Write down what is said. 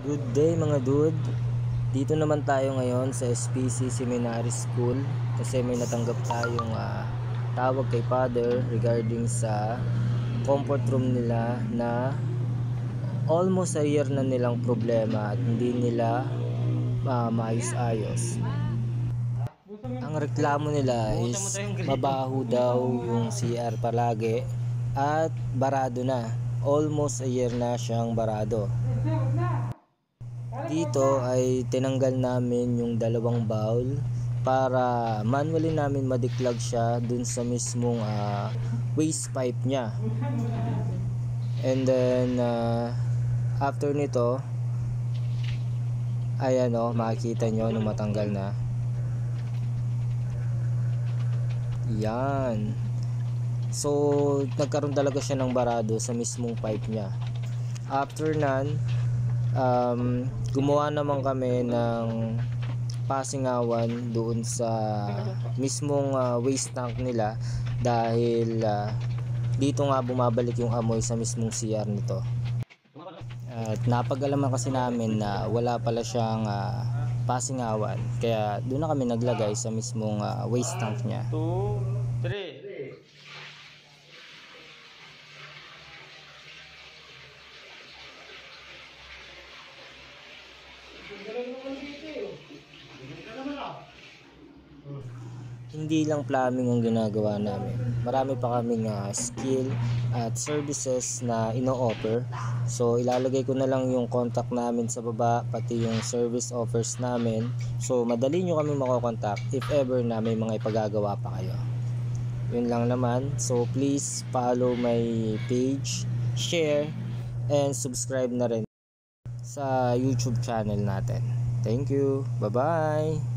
Good day mga dude. Dito naman tayo ngayon sa SPC Seminary School kasi may natanggap tayong tawag kay Father regarding sa comfort room nila na almost a year na nilang problema at hindi nila maayos-ayos. Ang reklamo nila is mabaho daw yung CR palagi at barado na. Almost a year na siyang barado. Dito ay tinanggal namin yung dalawang bowl para manually namin madiklag siya dun sa mismong waste pipe niya. And then after nito, ayan makikita nyo nung matanggal na. Yan. So nagkaroon talaga siya ng barado sa mismong pipe niya. After nan, gumawa naman kami ng pasingawan doon sa mismong waste tank nila dahil dito nga bumabalik yung amoy sa mismong CR nito. At napag-alaman kasi namin na wala pala siyang pasingawan, kaya doon na kami naglagay sa mismong waste tank niya. 2, 3. Hindi lang plumbing ang ginagawa namin. Marami pa kaming skill at services na ino-offer. So ilalagay ko na lang yung contact namin sa baba, pati yung service offers namin. So madali nyo kami makokontak if ever na may mga ipagagawa pa kayo. Yun lang naman. So please follow my page, share, and subscribe na rin sa YouTube channel natin. Thank you. Bye-bye.